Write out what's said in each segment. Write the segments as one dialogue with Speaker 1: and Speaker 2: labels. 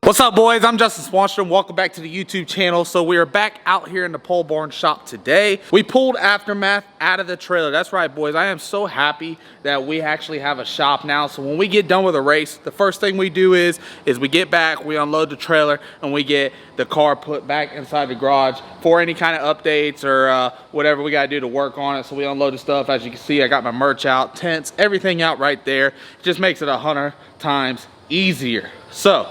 Speaker 1: What's up, boys? I'm Justin Swanstrom. Welcome back to the YouTube channel. So we are back out here in the pole barn shop today. We pulled Aftermath out of the trailer. That's right, boys. I am so happy that we actually have a shop now. So when we get done with a race, the first thing we do is we get back, we unload the trailer, and we get the car put back inside the garage for any kind of updates or whatever we gotta do to work on it. So we unload the stuff. As you can see, I got my merch out, tents, everything out right there. It just makes it 100 times easier. So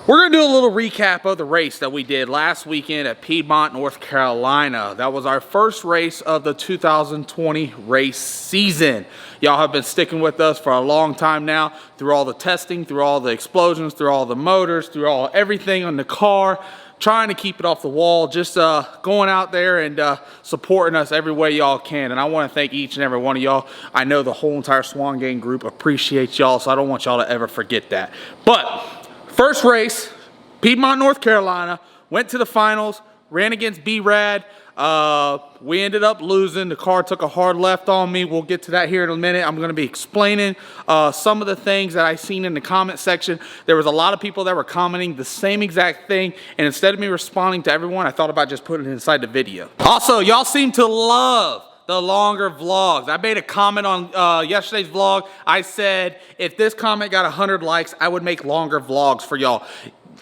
Speaker 1: we're gonna do a little recap of the race that we did last weekend at Piedmont, North Carolina. That was our first race of the 2020 race season. Y'all have been sticking with us for a long time now, through all the testing, through all the explosions, through all the motors, through everything on the car, trying to keep it off the wall, just going out there and supporting us every way y'all can. And I wanna thank each and every one of y'all. I know the whole entire SWANGANG group appreciates y'all, so I don't want y'all to ever forget that. But first race, Piedmont, North Carolina, went to the finals, ran against B-Rad. We ended up losing. The car took a hard left on me. We'll get to that here in a minute. I'm going to be explaining some of the things that I seen in the comment section. There was a lot of people that were commenting the same exact thing, and instead of me responding to everyone, I thought about just putting it inside the video. Also, y'all seem to love the longer vlogs. I made a comment on yesterday's vlog. I said, if this comment got 100 likes, I would make longer vlogs for y'all.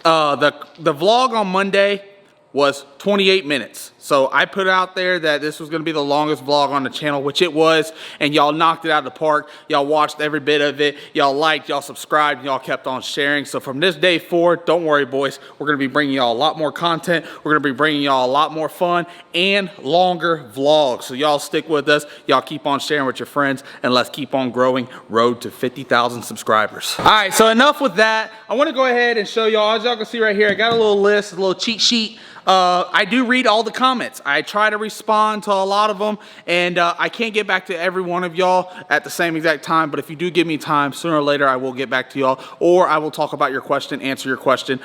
Speaker 1: The vlog on Monday was 28 minutes. So I put out there that this was gonna be the longest vlog on the channel, which it was, and y'all knocked it out of the park. Y'all watched every bit of it. Y'all liked, y'all subscribed, and y'all kept on sharing. So from this day forward, don't worry, boys. We're gonna be bringing y'all a lot more content. We're gonna be bringing y'all a lot more fun and longer vlogs. So y'all stick with us. Y'all keep on sharing with your friends, and let's keep on growing. Road to 50,000 subscribers. All right, so enough with that. I wanna go ahead and show y'all, as y'all can see right here, I got a little list, a little cheat sheet. I do read all the comments. I try to respond to a lot of them, and I can't get back to every one of y'all at the same exact time, but if you do give me time, sooner or later I will get back to y'all, or I will talk about your question, answer your question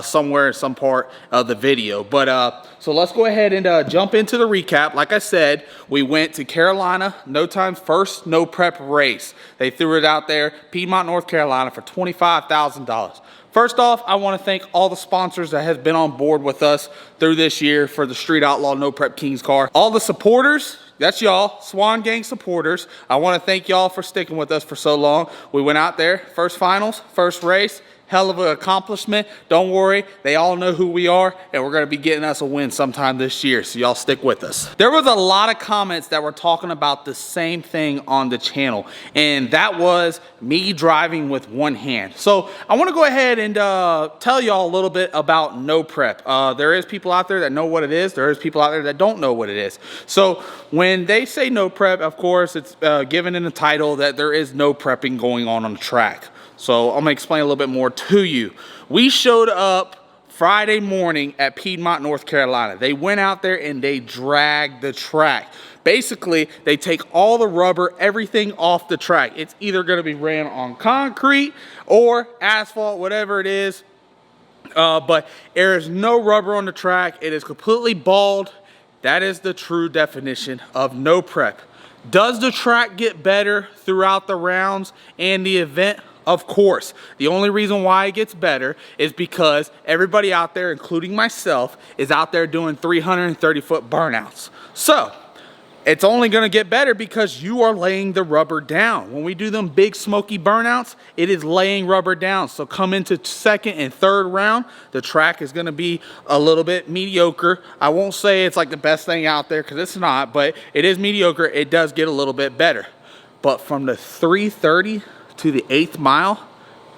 Speaker 1: somewhere in some part of the video. But so let's go ahead and jump into the recap. Like I said, we went to Carolina, no time, first no prep race. They threw it out there, Piedmont, North Carolina, for $25,000. First off, I want to thank all the sponsors that have been on board with us through this year for the Street Outlaw No Prep Kings car. All the supporters, that's y'all, SWANGANG supporters. I want to thank y'all for sticking with us for so long. We went out there, first finals, first race. Hell of an accomplishment. Don't worry, they all know who we are, and we're gonna be getting us a win sometime this year, so y'all stick with us. There was a lot of comments that were talking about the same thing on the channel, and that was me driving with one hand. So I wanna go ahead and tell y'all a little bit about no prep. There is people out there that know what it is. There is people out there that don't know what it is. So when they say no prep, of course, it's given in the title that there is no prepping going on the track. So I'm gonna explain a little bit more to you. We showed up Friday morning at Piedmont, North Carolina. They went out there and they dragged the track. Basically, they take all the rubber, everything off the track. It's either gonna be ran on concrete or asphalt, whatever it is. But there is no rubber on the track. It is completely bald. That is the true definition of no prep. Does the track get better throughout the rounds and the event? Of course. The only reason why it gets better is because everybody out there, including myself, is out there doing 330-foot burnouts. So it's only gonna get better because you are laying the rubber down. When we do them big smoky burnouts, it is laying rubber down. So come into second and third round, the track is gonna be a little bit mediocre. I won't say it's like the best thing out there, because it's not, but it is mediocre. It does get a little bit better. But from the 330 to the 8th mile,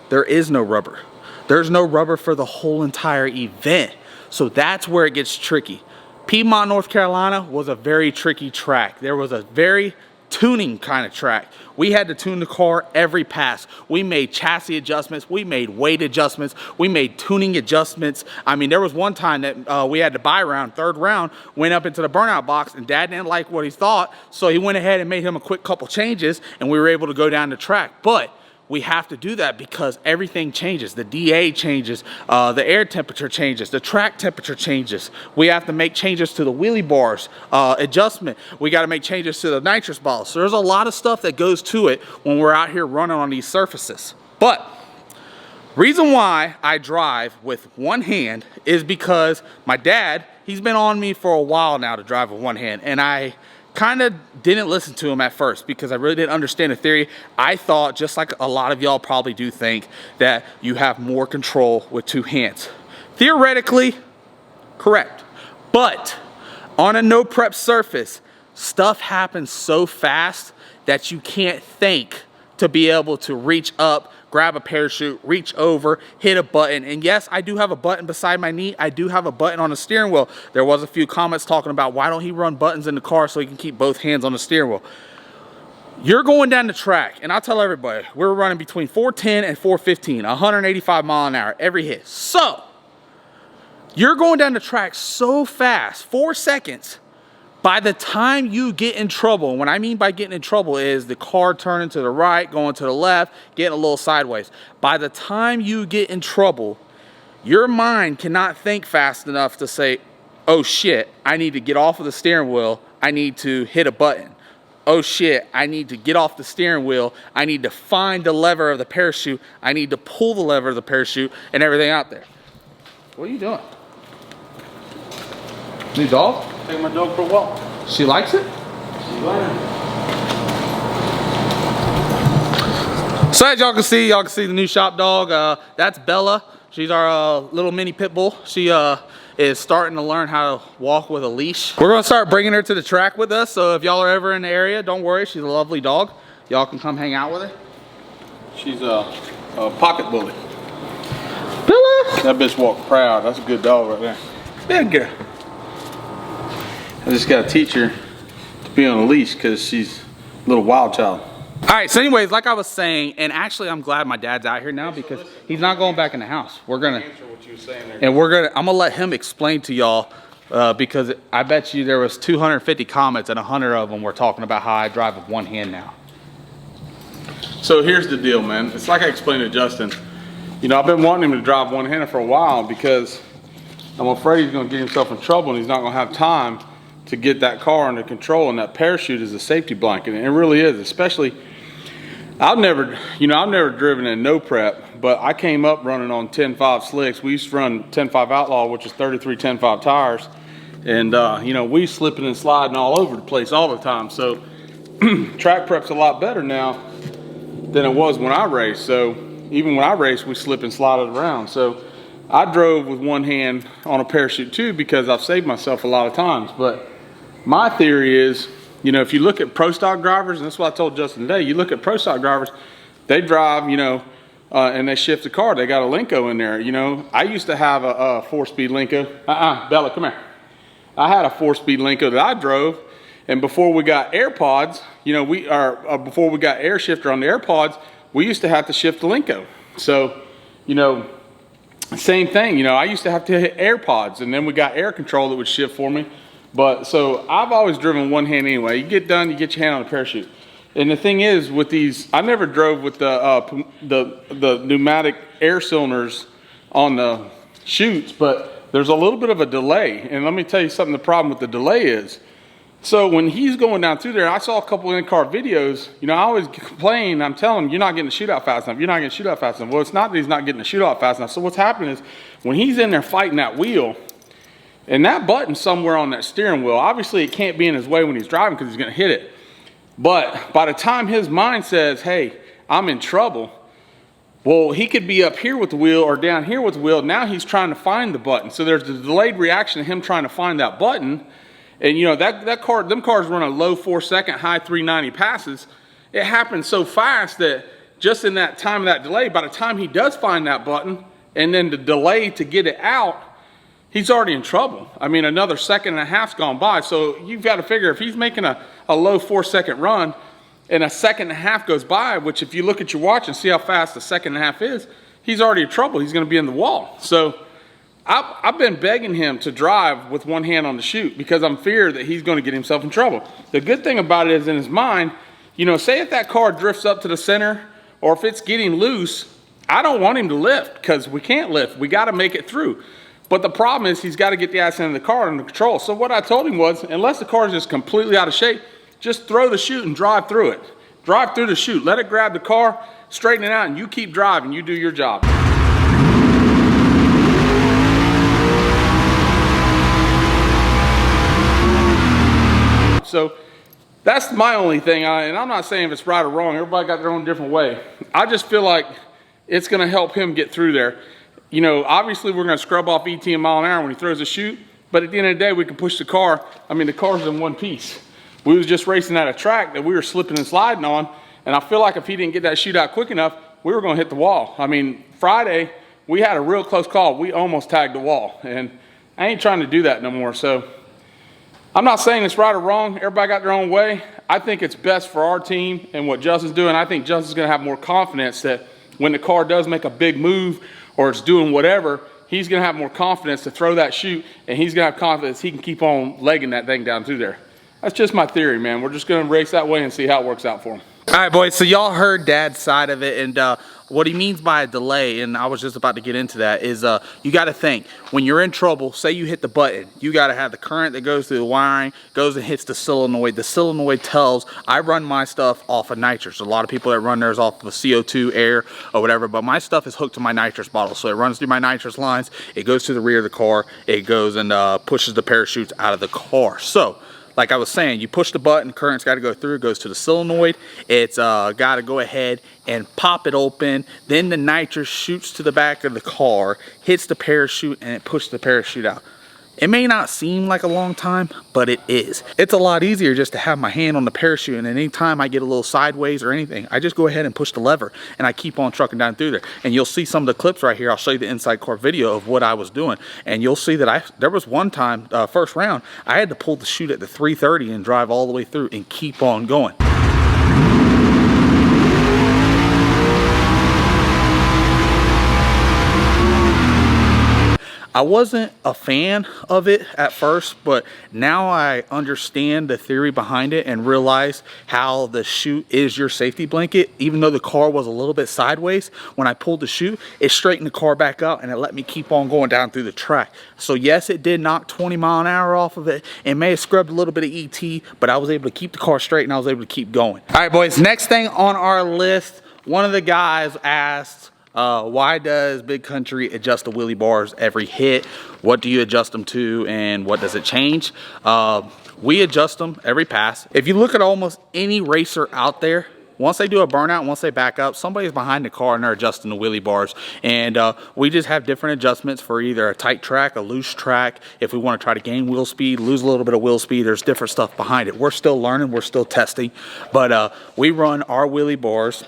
Speaker 1: there is no rubber. There's no rubber for the whole entire event. So that's where it gets tricky. Piedmont, North Carolina was a very tricky track. There was a very tuning kind of track. We had to tune the car every pass. We made chassis adjustments. We made weight adjustments. We made tuning adjustments. I mean, there was one time that we had to buy round, third round, went up into the burnout box, and Dad didn't like what he thought, so he went ahead and made him a quick couple changes, and we were able to go down the track. But we have to do that because everything changes. The DA changes, the air temperature changes, the track temperature changes. We have to make changes to the wheelie bars, adjustment. We got to make changes to the nitrous bottles. So there's a lot of stuff that goes to it when we're out here running on these surfaces. But Reason why I drive with one hand is because my dad, he's been on me for a while now to drive with one hand, and I kind of didn't listen to him at first because I really didn't understand the theory. I thought, just like a lot of y'all probably do think, that you have more control with two hands. Theoretically, correct. But on a no prep surface, stuff happens so fast that you can't think to be able to reach up, grab a parachute, reach over, hit a button. And yes, I do have a button beside my knee. I do have a button on the steering wheel. There was a few comments talking about why don't he run buttons in the car so he can keep both hands on the steering wheel. You're going down the track, and I'll tell everybody, we're running between 410 and 415, 185 mile an hour every hit. So, you're going down the track so fast, 4 seconds, by the time you get in trouble, and what I mean by getting in trouble is the car turning to the right, going to the left, getting a little sideways. By the time you get in trouble, your mind cannot think fast enough to say, oh shit, I need to get off of the steering wheel, I need to hit a button. Oh shit, I need to get off the steering wheel, I need to find the lever of the parachute, I need to pull the lever of the parachute and everything out there. What are you doing? New dog?
Speaker 2: Take my dog for a walk.
Speaker 1: She likes it?
Speaker 2: She's learning.
Speaker 1: So as y'all can see the new shop dog. That's Bella. She's our little mini pit bull. She is starting to learn how to walk with a leash. We're gonna start bringing her to the track with us. So if y'all are ever in the area, don't worry, she's a lovely dog. Y'all can come hang out with her.
Speaker 2: She's a pocket bully.
Speaker 1: Bella!
Speaker 2: That bitch walk proud. That's a good dog right there.
Speaker 1: Big girl.
Speaker 2: I just gotta teach her to be on a leash because she's a little wild child.
Speaker 1: All right, so anyways, like I was saying, and actually I'm glad my dad's out here now because he's not going back in the house. We're gonna
Speaker 2: Answer what you were saying there.
Speaker 1: and I'm gonna let him explain to y'all because I bet you there was 250 comments and 100 of them were talking about how I drive with one hand now.
Speaker 2: So here's the deal, man. It's like I explained to Justin. You know, I've been wanting him to drive one-handed for a while because I'm afraid he's gonna get himself in trouble and he's not gonna have time to get that car under control, and that parachute is a safety blanket, and it really is. Especially, I've never driven in no prep, but I came up running on 10.5 slicks. We used to run 10.5 Outlaw, which is 33 10.5 tires, and you know, we slipping and sliding all over the place all the time. So track prep's a lot better now than it was when I raced. So even when I raced, we slip and slided around. So I drove with one hand on a parachute too because I've saved myself a lot of times. But my theory is, you know, if you look at pro stock drivers, and that's what I told Justin today, you look at pro stock drivers, they drive, you know, and they shift the car. They got a Linko in there. You know, I used to have a 4-speed Linko. Bella, come here. I had a 4-speed Linko that I drove, and before we got AirPods, you know, before we got air shifter on the AirPods, we used to have to shift the Linko. So, you know, same thing. You know, I used to have to hit AirPods, and then we got air control that would shift for me. But so I've always driven one hand anyway. You get done, you get your hand on the parachute. And the thing is, with these, I never drove with the pneumatic air cylinders on the chutes, but there's a little bit of a delay. And let me tell you something the problem with the delay is. So when he's going down through there, I saw a couple in-car videos. You know, I always complain. I'm telling him, you're not getting the shootout fast enough. You're not getting the shootout fast enough. Well, it's not that he's not getting the shootout fast enough. So what's happening is when he's in there fighting that wheel, and that button's somewhere on that steering wheel, obviously it can't be in his way when he's driving because he's going to hit it. But by the time his mind says, hey, I'm in trouble, well, he could be up here with the wheel or down here with the wheel. Now he's trying to find the button. So there's the delayed reaction of him trying to find that button. And you know, them cars run a low 4-second, high 390 passes. It happens so fast that just in that time of that delay, by the time he does find that button and then the delay to get it out, he's already in trouble. I mean, another 1.5 seconds gone by. So you've got to figure if he's making a low 4-second run and 1.5 seconds goes by, which if you look at your watch and see how fast a 1.5 seconds is, he's already in trouble. He's going to be in the wall. So I've been begging him to drive with one hand on the chute because I'm feared that he's going to get himself in trouble. The good thing about it is in his mind, you know, say if that car drifts up to the center or if it's getting loose, I don't want him to lift because we can't lift. We got to make it through. But the problem is he's got to get the ass into the car under control. So what I told him was, unless the car is just completely out of shape, just throw the chute and drive through it. Drive through the chute. Let it grab the car, straighten it out, and you keep driving. You do your job. that's my only thing. And I'm not saying if it's right or wrong. Everybody got their own different way. I just feel like it's going to help him get through there. You know, obviously we're going to scrub off ET a mile an hour when he throws a chute, but at the end of the day, we can push the car. I mean, the car's in one piece. We was just racing at a track that we were slipping and sliding on, and I feel like if he didn't get that chute out quick enough, we were going to hit the wall. I mean, Friday, we had a real close call. We almost tagged the wall, and I ain't trying to do that no more. So I'm not saying it's right or wrong. Everybody got their own way. I think it's best for our team and what Justin's doing. I think Justin's going to have more confidence that when the car does make a big move or it's doing whatever, he's going to have more confidence to throw that chute, and he's going to have confidence he can keep on legging that thing down through there. That's just my theory, man. We're just going to race that way and see how it works out for him.
Speaker 1: All right, boys, so y'all heard Dad's side of it, and what he means by a delay, and I was just about to get into that, is you got to think, when you're in trouble, say you hit the button, you got to have the current that goes through the wiring, goes and hits the solenoid. The solenoid tells, I run my stuff off of nitrous. A lot of people that run theirs off of a CO2, air, or whatever, but my stuff is hooked to my nitrous bottle, so it runs through my nitrous lines, it goes to the rear of the car, it goes and pushes the parachutes out of the car. So, like I was saying, you push the button, current's got to go through, it goes to the solenoid. It's got to go ahead and pop it open. Then the nitrous shoots to the back of the car, hits the parachute, and it pushes the parachute out. It may not seem like a long time, but it is. It's a lot easier just to have my hand on the parachute, and anytime I get a little sideways or anything, I just go ahead and push the lever, and I keep on trucking down through there. And you'll see some of the clips right here. I'll show you the inside car video of what I was doing, and you'll see that there was one time, first round, I had to pull the chute at the 330 and drive all the way through and keep on going. I wasn't a fan of it at first, but now I understand the theory behind it and realize how the chute is your safety blanket. Even though the car was a little bit sideways, when I pulled the chute, it straightened the car back out and it let me keep on going down through the track. So yes, it did knock 20 mile an hour off of it. It may have scrubbed a little bit of ET, but I was able to keep the car straight and I was able to keep going. All right, boys, next thing on our list, one of the guys asked, why does Big Country adjust the wheelie bars every hit? What do you adjust them to, and what does it change? We adjust them every pass. If you look at almost any racer out there, once they do a burnout, once they back up, somebody's behind the car and they're adjusting the wheelie bars. And we just have different adjustments for either a tight track, a loose track. If we want to try to gain wheel speed, lose a little bit of wheel speed, there's different stuff behind it. We're still learning, we're still testing, but we run our wheelie bars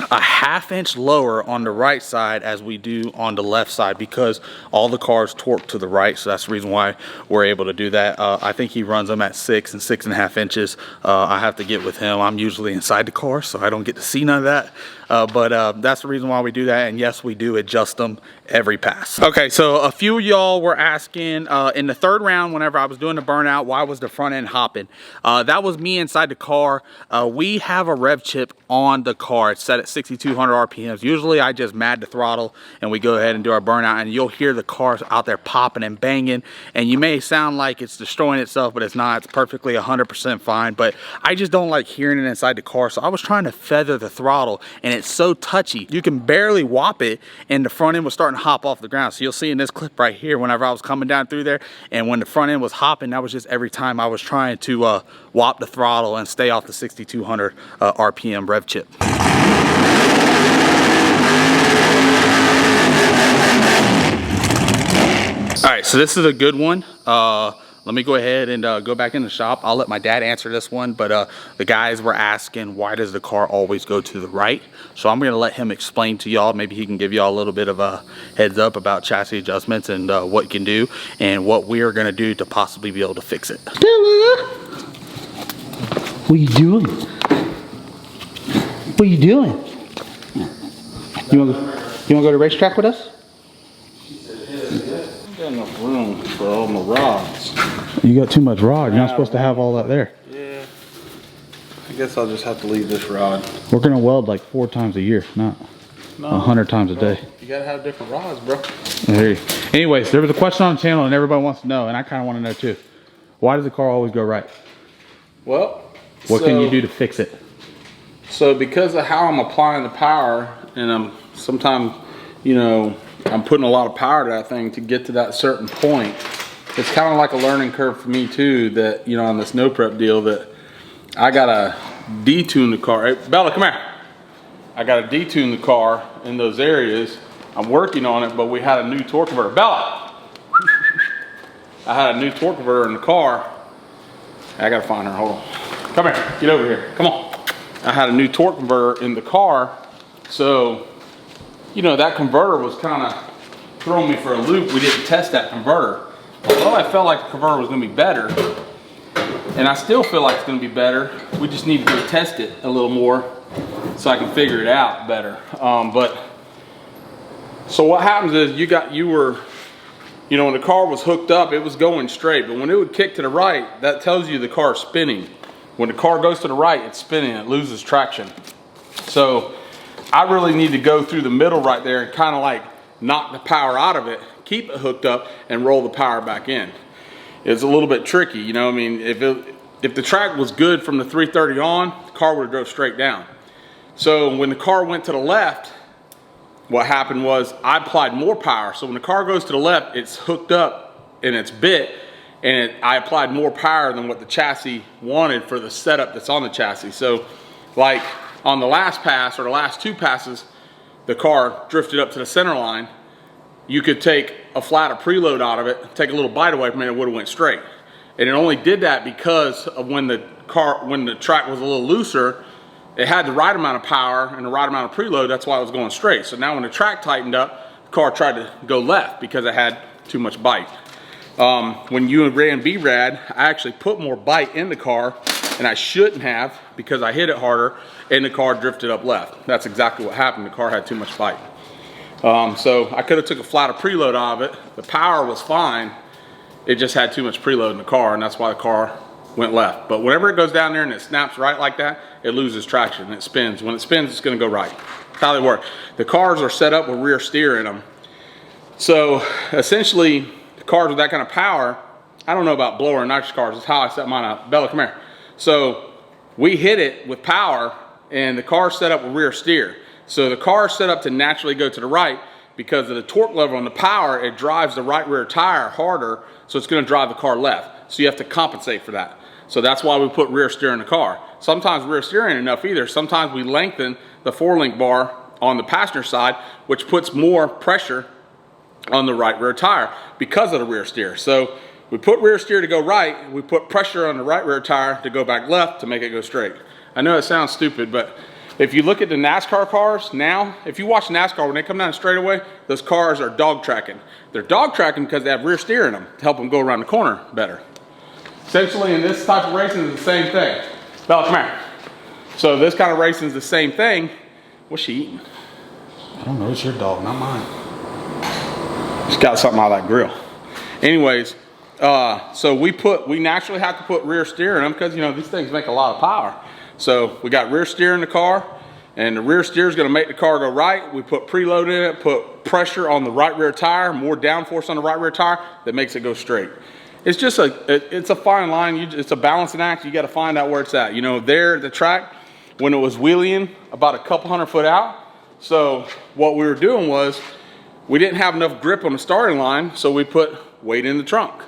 Speaker 1: a ½ inch lower on the right side as we do on the left side, because all the cars torque to the right. So that's the reason why we're able to do that. I think he runs them at 6 and 6½ inches. I have to get with him. I'm usually inside the car, so I don't get to see none of that. But that's the reason why we do that. And yes, we do adjust them every pass. Okay, so a few of y'all were asking in the third round, whenever I was doing the burnout, why was the front end hopping? That was me inside the car. We have a rev chip on the car. It's set at 6,200 RPMs. Usually I just mad the throttle and we go ahead and do our burnout, and you'll hear the cars out there popping and banging, and you may sound like it's destroying itself, but it's not. It's perfectly 100% fine. But I just don't like hearing it inside the car, so I was trying to feather the throttle, and it's so touchy. You can barely whop it, and the front end was starting to hop off the ground. So you'll see in this clip right here, whenever I was coming down through there, and when the front end was hopping, that was just every time I was trying to whop the throttle and stay off the 6,200 RPM rev chip. All right, so this is a good one. Let me go ahead and go back in the shop. I'll let my dad answer this one, but the guys were asking, why does the car always go to the right? So I'm gonna let him explain to y'all. Maybe he can give y'all a little bit of a heads up about chassis adjustments and what it can do and what we are gonna do to possibly be able to fix it.
Speaker 3: Stella! What are you doing? What are you doing? You wanna go to the racetrack with us?
Speaker 2: Got enough room for all my rods.
Speaker 1: You got too much rod. You're not supposed to have all that there.
Speaker 2: Yeah. I guess I'll just have to leave this rod.
Speaker 1: We're gonna weld like 4 times a year, not 100 times a day.
Speaker 2: You gotta have different rods, bro.
Speaker 1: Anyways, there was a question on the channel and everybody wants to know, and I kind of want to know too. Why does the car always go right?
Speaker 2: Well,
Speaker 1: what can you do to fix it?
Speaker 2: So because of how I'm applying the power, and I'm sometimes, you know, I'm putting a lot of power to that thing to get to that certain point. It's kind of like a learning curve for me too, that, you know, on this no prep deal, that I gotta detune the car. Hey, Bella, come here. I gotta detune the car in those areas. I'm working on it, but we had a new torque converter. Bella! I had a new torque converter in the car. I gotta find her, hold on. Come here, get over here, come on. I had a new torque converter in the car, so, you know, that converter was kind of throwing me for a loop. We didn't test that converter. Although I felt like the converter was gonna be better, and I still feel like it's gonna be better, we just need to go test it a little more so I can figure it out better. So what happens is you know, when the car was hooked up, it was going straight, but when it would kick to the right, that tells you the car is spinning. When the car goes to the right, it's spinning, it loses traction. So I really need to go through the middle right there and kind of like knock the power out of it, keep it hooked up, and roll the power back in. It's a little bit tricky, you know. I mean, if the track was good from the 330 on, the car would have drove straight down. So when the car went to the left, what happened was I applied more power. So when the car goes to the left, it's hooked up in its bit, and I applied more power than what the chassis wanted for the setup that's on the chassis. So like on the last pass or the last two passes, the car drifted up to the center line. You could take a flat of preload out of it, take a little bite away from it, and it would have went straight. And it only did that because of when the track was a little looser, it had the right amount of power and the right amount of preload. That's why it was going straight. So now when the track tightened up, the car tried to go left because it had too much bite. When you ran B-Rad, I actually put more bite in the car, and I shouldn't have because I hit it harder and the car drifted up left. That's exactly what happened. The car had too much bite. So I could have took a flat of preload out of it. The power was fine. It just had too much preload in the car, and that's why the car went left. But whenever it goes down there and it snaps right like that, it loses traction and it spins. When it spins, it's gonna go right. That's how they work. The cars are set up with rear steer in them. So essentially, the cars with that kind of power, I don't know about blower and nitrous cars, it's how I set mine up. Bella, come here. So we hit it with power, and the car's set up with rear steer. So the car's set up to naturally go to the right because of the torque level on the power. It drives the right rear tire harder, so it's gonna drive the car left. So you have to compensate for that. So that's why we put rear steer in the car. Sometimes rear steer ain't enough either. Sometimes we lengthen the 4-link bar on the passenger side, which puts more pressure on the right rear tire because of the rear steer. So we put rear steer to go right, we put pressure on the right rear tire to go back left to make it go straight. I know it sounds stupid, but if you look at the NASCAR cars now, if you watch NASCAR, when they come down straightaway, those cars are dog tracking. They're dog tracking because they have rear steer in them to help them go around the corner better. Essentially, in this type of racing, is the same thing. Bella, come here. So this kind of racing is the same thing. What's she eating?
Speaker 3: I don't know, it's your dog, not mine.
Speaker 2: She's got something out of that grill. Anyways, so we naturally have to put rear steer in them because, you know, these things make a lot of power. So we got rear steer in the car, and the rear steer is going to make the car go right. We put preload in it, put pressure on the right rear tire, more downforce on the right rear tire that makes it go straight. It's just it's a fine line. It's a balancing act. You got to find out where it's at. You know, there at the track, when it was wheeling about a couple 100 foot out. So what we were doing was we didn't have enough grip on the starting line, so we put weight in the trunk.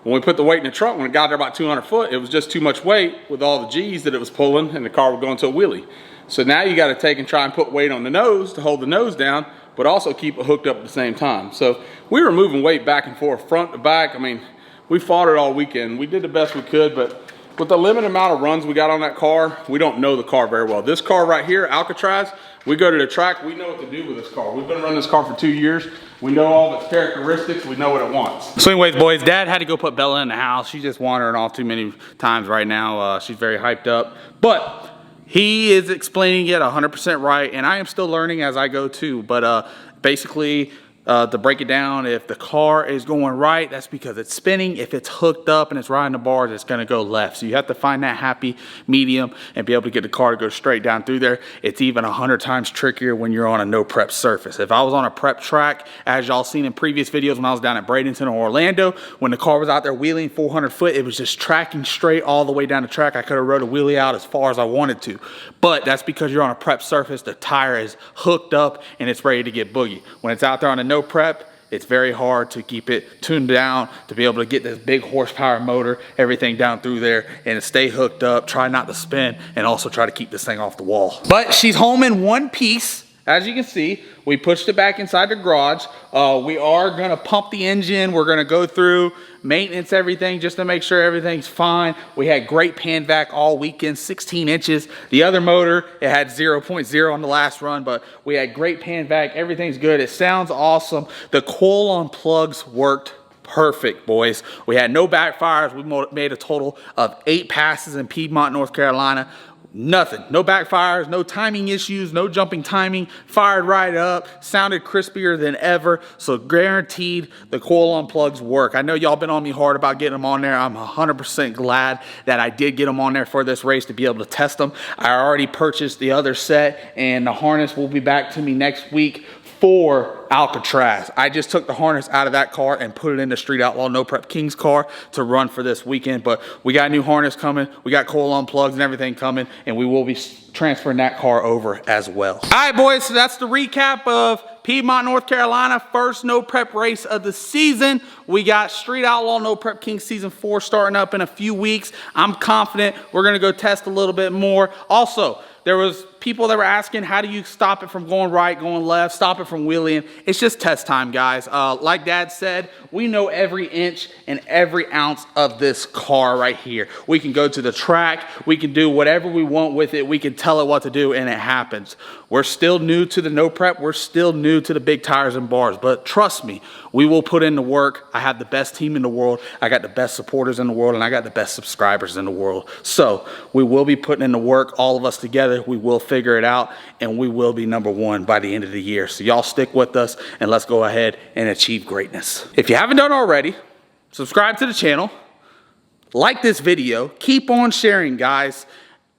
Speaker 2: When we put the weight in the trunk, when it got there about 200 foot, it was just too much weight with all the G's that it was pulling, and the car would go into a wheelie. So now you got to take and try and put weight on the nose to hold the nose down, but also keep it hooked up at the same time. So we were moving weight back and forth, front to back. I mean, we fought it all weekend. We did the best we could, but with the limited amount of runs we got on that car, we don't know the car very well. This car right here, Alcatraz, we go to the track, we know what to do with this car. We've been running this car for 2 years. We know all of its characteristics. We know what it wants.
Speaker 1: So anyways, boys, Dad had to go put Bella in the house. She's just wandering off too many times right now. She's very hyped up. But he is explaining it 100% right, and I am still learning as I go too. But basically, to break it down, if the car is going right, that's because it's spinning. If it's hooked up and it's riding the bars, it's going to go left. So you have to find that happy medium and be able to get the car to go straight down through there. It's even 100 times trickier when you're on a no prep surface. If I was on a prep track, as y'all seen in previous videos when I was down at Bradenton or Orlando, when the car was out there wheeling 400 foot, it was just tracking straight all the way down the track. I could have rode a wheelie out as far as I wanted to. But that's because you're on a prep surface, the tire is hooked up and it's ready to get boogie. When it's out there on a no prep, It's very hard to keep it tuned down, to be able to get this big horsepower motor, everything down through there, and stay hooked up, try not to spin, and also try to keep this thing off the wall. But she's home in one piece. As you can see, we pushed it back inside the garage. We are gonna pump the engine. We're gonna go through maintenance, everything, just to make sure everything's fine. We had great pan vac all weekend, 16 inches. The other motor, it had 0.0 on the last run, but we had great pan vac. Everything's good. It sounds awesome. The coil on plugs worked perfect, boys. We had no backfires. We made a total of 8 passes in Piedmont, North Carolina. Nothing, no backfires, no timing issues, no jumping timing, fired right up, sounded crispier than ever, so guaranteed the coil on plugs work. I know y'all been on me hard about getting them on there. I'm 100% glad that I did get them on there for this race to be able to test them. I already purchased the other set, and the harness will be back to me next week for Alcatraz. I just took the harness out of that car and put it in the Street Outlaw No Prep King's car to run for this weekend. But we got a new harness coming. We got coil on plugs and everything coming, and we will be transferring that car over as well. All right, boys, so that's the recap of Piedmont, North Carolina, first no prep race of the season. We got Street Outlaw No Prep King Season 4 starting up in a few weeks. I'm confident we're gonna go test a little bit more. Also, there was people that were asking, how do you stop it from going right, going left, stop it from wheeling? It's just test time, guys. Like Dad said, we know every inch and every ounce of this car right here. We can go to the track, we can do whatever we want with it, we can tell it what to do, and it happens. We're still new to the no prep, we're still new to the big tires and bars, but trust me, we will put in the work. I have the best team in the world, I got the best supporters in the world, and I got the best subscribers in the world. So we will be putting in the work, all of us together. We will figure it out, and we will be #1 by the end of the year. So y'all stick with us, and let's go ahead and achieve greatness. If you haven't done already, subscribe to the channel, like this video, keep on sharing, guys.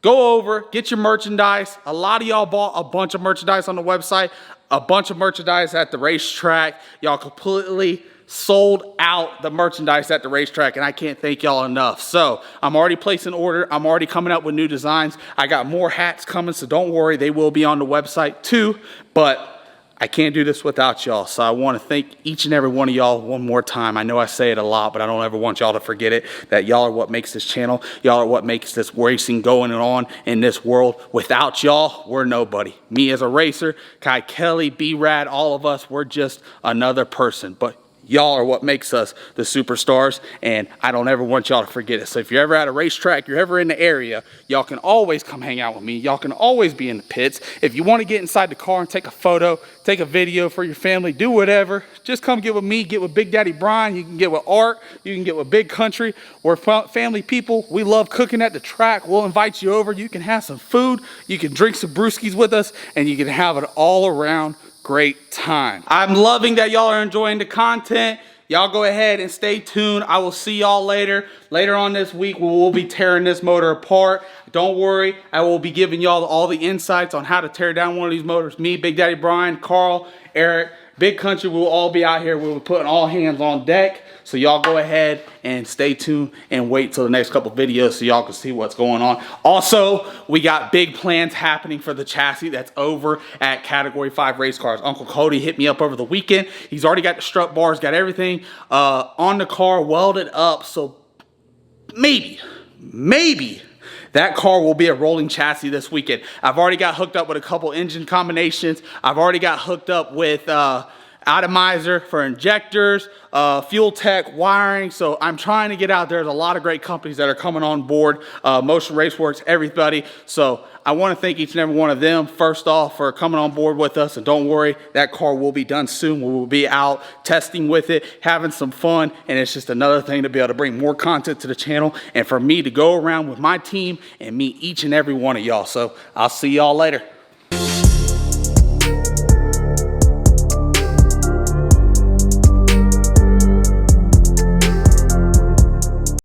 Speaker 1: Go over, get your merchandise. A lot of y'all bought a bunch of merchandise on the website, a bunch of merchandise at the racetrack. Y'all completely sold out the merchandise at the racetrack, and I can't thank y'all enough. So I'm already placing an order. I'm already coming up with new designs. I got more hats coming, so don't worry, they will be on the website too, but I can't do this without y'all. So I want to thank each and every one of y'all one more time. I know I say it a lot, but I don't ever want y'all to forget it, that y'all are what makes this channel. Y'all are what makes this racing going on in this world. Without y'all, we're nobody. Me as a racer, Kai Kelly, B-Rad, all of us, we're just another person. But y'all are what makes us the superstars, and I don't ever want y'all to forget it. So if you're ever at a racetrack, you're ever in the area, y'all can always come hang out with me. Y'all can always be in the pits. If you want to get inside the car and take a photo, take a video for your family, do whatever, just come get with me, get with Big Daddy Brian, you can get with Art, you can get with Big Country. We're family people. We love cooking at the track. We'll invite you over. You can have some food, you can drink some brewskis with us, and you can have an all around great time. I'm loving that y'all are enjoying the content. Y'all go ahead and stay tuned. I will see y'all later. Later on this week, we will be tearing this motor apart. Don't worry, I will be giving y'all all the insights on how to tear down one of these motors. Me, Big Daddy Brian, Carl, Eric, Big Country, we'll all be out here. We'll be putting all hands on deck. So y'all go ahead and stay tuned and wait till the next couple videos so y'all can see what's going on. Also, we got big plans happening for the chassis that's over at Category 5 Race Cars. Uncle Cody hit me up over the weekend. He's already got the strut bars, got everything on the car welded up. So maybe that car will be a rolling chassis this weekend. I've already got hooked up with a couple engine combinations. I've already got hooked up with atomizer for injectors, fuel tech, wiring. So I'm trying to get out there. There's a lot of great companies that are coming on board, Motion Raceworks, everybody. So I want to thank each and every one of them, first off, for coming on board with us. And don't worry, that car will be done soon. We will be out testing with it, having some fun. And it's just another thing to be able to bring more content to the channel and for me to go around with my team and meet each and every one of y'all. So I'll see y'all later.